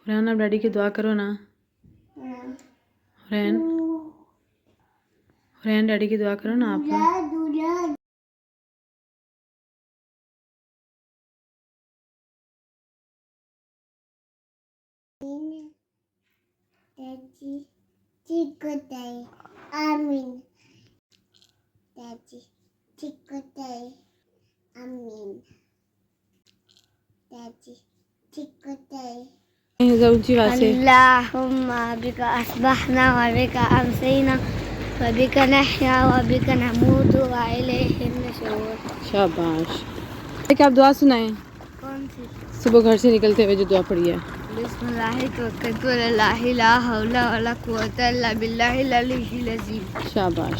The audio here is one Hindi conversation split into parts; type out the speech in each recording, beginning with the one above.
हुरैन आप डैडी की दुआ करो ना। हुरैन हुरैन डैडी की दुआ करो ना आप लोग। Amin. Daddy, Chicote. Amin. Daddy, Chicote. ऊंची आवाज से। Allahumma bika asbahna wa bika amsayna wa bika nahya wa bika namutu wa ilayhi nushur. शाबाश। क्या आप दुआ सुनाएं? कौन सी? सुबह घर से निकलते हुए जो दुआ पढ़ी है। बिस्मिल्लाहि तवक्कलतु अलाल्लाहि ला हौला वला कुव्वता इल्ला बिल्लाहिल अलिय्यिल अज़ीम। शाबाश।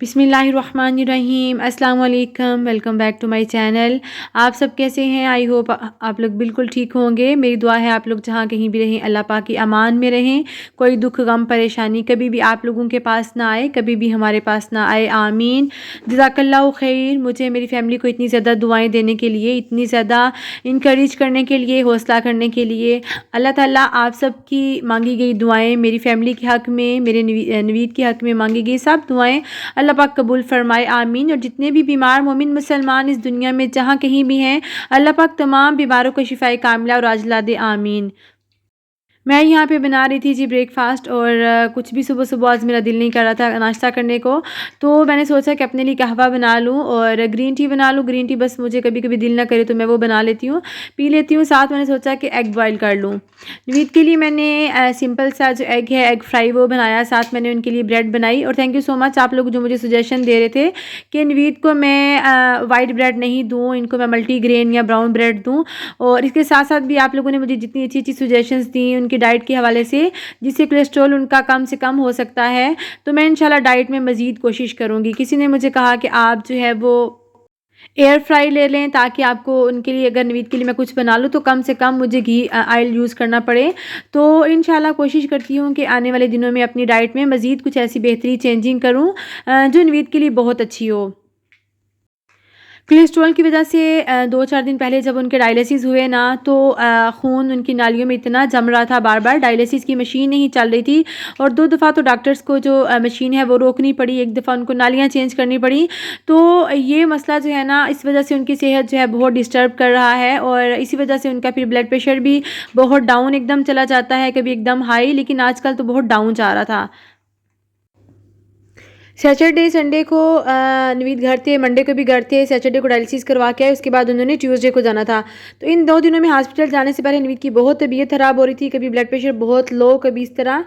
बिस्मिल्लाहिर्रहमानिर्रहीम। अस्सलाम वालेकुम। Welcome back to my channel. आप सब कैसे हैं? आई होप आप लोग बिल्कुल ठीक होंगे। मेरी दुआ है आप लोग जहाँ कहीं भी रहें अल्लाह पाक की अमान में रहें। कोई दुख गम परेशानी कभी भी आप लोगों के पास ना आए, कभी भी हमारे पास ना आए। आमीन। जज़ाकल्लाहु खैर। मुझे मेरी फ़ैमिली को इतनी ज़्यादा दुआएँ देने के लिए, इतनी ज़्यादा इनकरेज करने के लिए, हौसला करने के लिए अल्लाह ताला आप सब की मांगी गई दुआएँ, मेरी फ़ैमिली के हक़ में, मेरे नवीद के हक़ में मांगी गई सब दुआएँ अल्लाह पाक कबूल फ़रमाए। आमीन। और जितने भी बीमार मोमिन मुसलमान इस दुनिया में जहाँ कहीं भी हैं अल्लाह पाक तमाम बीमारों को शिफ़ाए कामिला और आजिला दे। आमीन। मैं यहाँ पे बना रही थी जी ब्रेकफ़ास्ट और कुछ भी सुबह-सुबह आज मेरा दिल नहीं कर रहा था नाश्ता करने को, तो मैंने सोचा कि अपने लिए कहवा बना लूँ और ग्रीन टी बना लूँ। ग्रीन टी बस मुझे कभी-कभी दिल ना करे तो मैं वो बना लेती हूँ, पी लेती हूँ। साथ मैंने सोचा कि एग बॉयल कर लूँ। नवीद के लिए मैंने सिंपल सा जो एग है, एग फ्राई वो बनाया, साथ मैंने उनके लिए ब्रेड बनाई। और थैंक यू सो मच आप लोग जो मुझे सजेशन दे रहे थे कि नवीद को मैं वाइट ब्रेड नहीं दूँ, इनको मैं मल्टीग्रेन या ब्राउन ब्रेड दूँ। और इसके साथ-साथ भी आप लोगों ने मुझे जितनी अच्छी-अच्छी सजेशंस दी उनकी डाइट के हवाले से, जिससे कोलेस्ट्रॉल उनका कम से कम हो सकता है, तो मैं इंशाल्लाह डाइट में मज़ीद कोशिश करूँगी। किसी ने मुझे कहा कि आप जो है वो एयर फ्राई ले लें ताकि आपको उनके लिए, अगर नवीद के लिए मैं कुछ बना लूँ तो कम से कम मुझे घी ऑयल यूज़ करना पड़े। तो इंशाल्लाह कोशिश करती हूँ कि आने वाले दिनों में अपनी डाइट में मज़ीद कुछ ऐसी बेहतरी चेंजिंग करूँ जो नवीद के लिए बहुत अच्छी हो। कोलेस्ट्रॉल की वजह से 2-4 दिन पहले जब उनके डायलिसिस हुए ना, तो खून उनकी नालियों में इतना जम रहा था, बार-बार डायलिसिस की मशीन नहीं चल रही थी और 2 दफ़ा तो डॉक्टर्स को जो मशीन है वो रोकनी पड़ी, 1 दफ़ा उनको नालियाँ चेंज करनी पड़ी। तो ये मसला जो है ना, इस वजह से उनकी सेहत जो है बहुत डिस्टर्ब कर रहा है और इसी वजह से उनका फिर ब्लड प्रेशर भी बहुत डाउन एकदम चला जाता है, कभी एकदम हाई, लेकिन आजकल तो बहुत डाउन जा रहा था। सैटरडे संडे को नवीद घर थे, मंडे को भी घर थे। सैटरडे को डायलिसिस करवा के आए, उसके बाद उन्होंने ट्यूसडे को जाना था। तो इन 2 दिनों में हॉस्पिटल जाने से पहले नवीद की बहुत तबीयत ख़राब हो रही थी, कभी ब्लड प्रेशर बहुत लो, कभी इस तरह।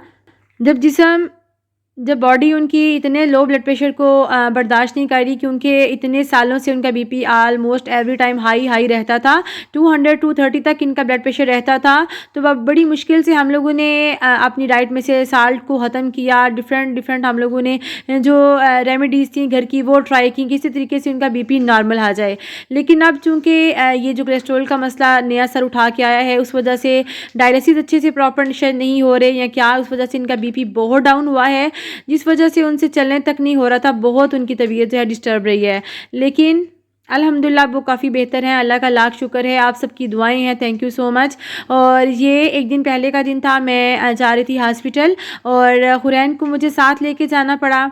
जब बॉडी उनकी इतने लो ब्लड प्रेशर को बर्दाश्त नहीं कर रही, क्योंकि इतने सालों से उनका BP almost every time high रहता था, 200-230 तक इनका ब्लड प्रेशर रहता था। तो वह बड़ी मुश्किल से हम लोगों ने अपनी डाइट में से साल्ट को ख़त्म किया, डिफरेंट हम लोगों ने जो रेमेडीज़ थी घर की वो ट्राई की, किसी तरीके से उनका बीपी नॉर्मल आ जाए। लेकिन अब चूँकि ये जो कोलेस्ट्रॉल का मसला नया सर उठा के आया है, उस वजह से डायलिसिस अच्छे से प्रॉपर शायद नहीं हो रहे या क्या, उस वजह से इनका बीपी बहुत डाउन हुआ है, जिस वजह से उनसे चलने तक नहीं हो रहा था। बहुत उनकी तबीयत जो है डिस्टर्ब रही है, लेकिन अल्हम्दुलिल्लाह वो काफ़ी बेहतर हैं। अल्लाह का लाख शुक्र है, आप सबकी दुआएं हैं, थैंक यू सो मच। और ये एक दिन पहले का दिन था, मैं जा रही थी हॉस्पिटल और हुरैन को मुझे साथ लेके जाना पड़ा,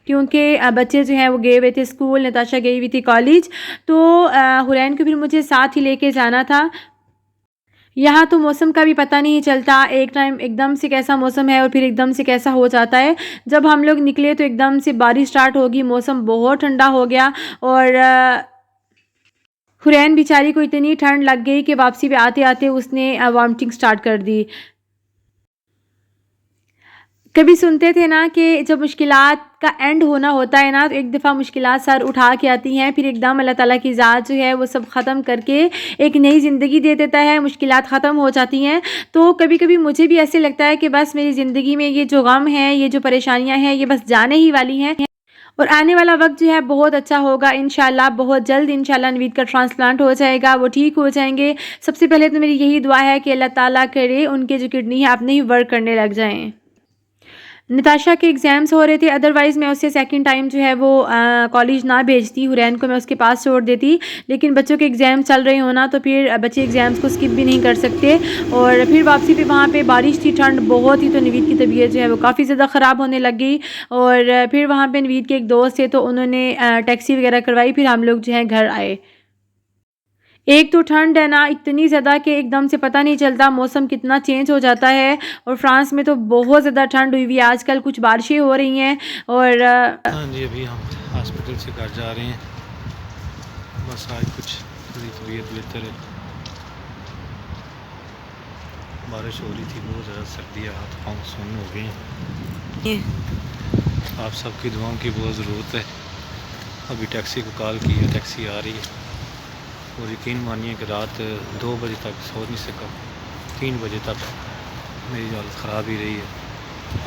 क्योंकि बच्चे जो हैं वो गए हुए थे स्कूल, नताशा गई हुई थी कॉलेज, तो हुरैन को फिर मुझे साथ ही लेके जाना था। यहाँ तो मौसम का भी पता नहीं चलता, एक टाइम एकदम से कैसा मौसम है और फिर एकदम से कैसा हो जाता है। जब हम लोग निकले तो एकदम से बारिश स्टार्ट होगी, मौसम बहुत ठंडा हो गया और हुरैन बेचारी को इतनी ठंड लग गई कि वापसी पे आते-आते उसने वॉमिटिंग स्टार्ट कर दी। कभी सुनते थे ना कि जब मुश्किलात का एंड होना होता है ना, तो एक दफ़ा मुश्किलात सर उठा के आती हैं, फिर एकदम अल्लाह ताला की ज़ात जो है वो सब ख़त्म करके एक नई ज़िंदगी दे देता है, मुश्किलात ख़त्म हो जाती हैं। तो कभी कभी मुझे भी ऐसे लगता है कि बस मेरी ज़िंदगी में ये जो गम है, ये जो परेशानियाँ हैं, ये बस जाने ही वाली हैं और आने वाला वक्त जो है बहुत अच्छा होगा इंशाल्लाह। बहुत जल्द इंशाल्लाह नवीद का ट्रांसप्लांट हो जाएगा, वो ठीक हो जाएंगे। सबसे पहले तो मेरी यही दुआ है कि अल्लाह ताला करे उनके जो किडनी है अपने ही वर्क करने लग जाएँ। नताशा के एग्ज़ाम्स हो रहे थे, अदरवाइज़ मैं उसे सेकंड टाइम जो है वो कॉलेज ना भेजती, हुरैन को मैं उसके पास छोड़ देती। लेकिन बच्चों के एग्ज़ाम चल रहे हो ना, तो फिर बच्चे एग्ज़ाम्स को स्किप भी नहीं कर सकते। और फिर वापसी पे वहाँ पे बारिश थी, ठंड बहुत ही, तो नवीद की तबीयत जो है वो काफ़ी ज़्यादा ख़राब होने लग गई। और फिर वहाँ पे नवीद के एक दोस्त थे, तो उन्होंने टैक्सी वगैरह करवाई, फिर हम लोग जो है घर आए। एक तो ठंड है ना इतनी ज़्यादा कि एकदम से पता नहीं चलता मौसम कितना चेंज हो जाता है। और फ्रांस में तो बहुत ज़्यादा ठंड हुई हुई है, आजकल कुछ बारिशें हो रही हैं। और हाँ जी, अभी हम हॉस्पिटल से घर जा रहे हैं। बस आज कुछ थोड़ी तबीयत बेहतर है। बारिश हो रही थी बहुत ज़्यादा, सर्दी, हाथ पाँव सुन्न हो गए हैं। आप सबकी दुआओं की बहुत ज़रूरत है। अभी टैक्सी को कॉल की है, टैक्सी आ रही है। और यकीन मानिए कि रात 2 बजे तक सो नहीं सका, 3 बजे तक मेरी हालत ख़राब ही रही है।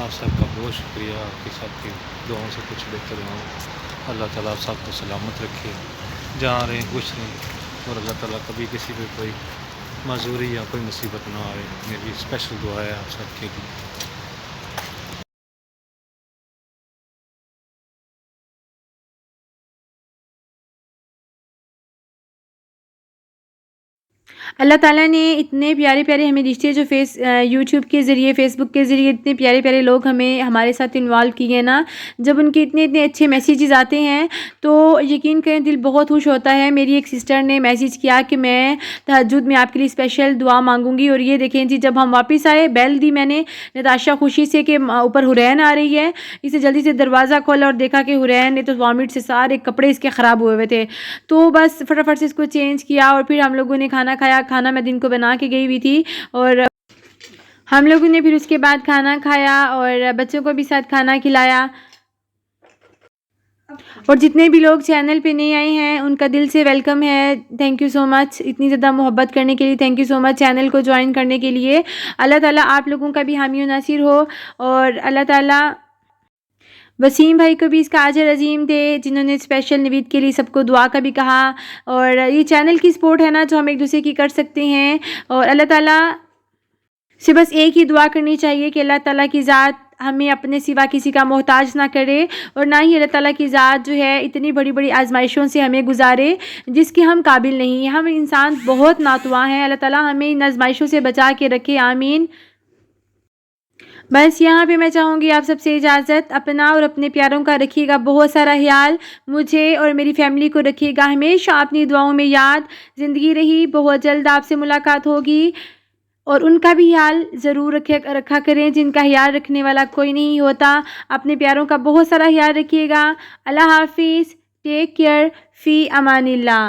आप सबका बहुत शुक्रिया, आपकी सबकी दुआओं से कुछ बेहतर हुआ। अल्लाह ताला आप सबको सलामत रखे, जहाँ रहें खुश रहें। और अल्लाह ताला कभी किसी पे कोई मजबूरी या कोई मुसीबत ना आए। मेरी स्पेशल दुआ है आप सबके लिए। अल्लाह ताला ने इतने प्यारे प्यारे हमें रिश्ते जो यूट्यूब के ज़रिए, फ़ेसबुक के ज़रिए इतने प्यारे प्यारे लोग हमें हमारे साथ इन्वॉल्व किए हैं ना, जब उनके इतने इतने अच्छे मैसेजेस आते हैं तो यकीन करें दिल बहुत खुश होता है। मेरी एक सिस्टर ने मैसेज किया कि मैं तहज्जुद में आपके लिए स्पेशल दुआ मांगूंगी। और ये देखें जी, जब हम वापस आए, बेल दी मैंने, नताशा खुशी से कि ऊपर हुरैन आ रही है, इसे जल्दी से दरवाज़ा खोला और देखा कि हुरैन ने तो वॉमिट से सारे कपड़े इसके ख़राब हुए हुए थे। तो बस फटाफट से इसको चेंज किया और फिर हम लोगों ने खाना खाया। खाना मैं दिन को बना के गई हुई थी और हम लोगों ने फिर उसके बाद खाना खाया और बच्चों को भी साथ खाना खिलाया। और जितने भी लोग चैनल पे नए आए हैं उनका दिल से वेलकम है। थैंक यू सो मच, इतनी ज़्यादा मोहब्बत करने के लिए thank you so much, channel को ज्वाइन करने के लिए। अल्लाह ताला आप लोगों का भी हामी और नासिर हो। और अल्लाह ताला वसीम भाई को भी इसका अजर अजीम दे, जिन्होंने स्पेशल नवीद के लिए सबको दुआ का भी कहा। और ये चैनल की सपोर्ट है ना जो हम एक दूसरे की कर सकते हैं। और अल्लाह ताला से बस एक ही दुआ करनी चाहिए कि अल्लाह ताला की ज़ात हमें अपने सिवा किसी का मोहताज ना करे और ना ही अल्लाह ताला की ज़ात जो है इतनी बड़ी बड़ी आजमाइशों से हमें गुजारे जिसकी हम काबिल नहीं हैं। हम इंसान बहुत नातुआ हैं, अल्लाह ताला हमें इन आजमाइशों से बचा के रखे, आमीन। बस यहाँ पे मैं चाहूँगी आप सबसे इजाज़त। अपना और अपने प्यारों का रखिएगा बहुत सारा ख्याल, मुझे और मेरी फैमिली को रखिएगा हमेशा अपनी दुआओं में याद। ज़िंदगी रही, बहुत जल्द आपसे मुलाकात होगी और उनका भी ख्याल ज़रूर रखा करें जिनका ख्याल रखने वाला कोई नहीं होता। अपने प्यारों का बहुत सारा ख्याल रखिएगा। अल्लाह हाफिज़, टेक केयर, फ़ी अमानिल्लाह।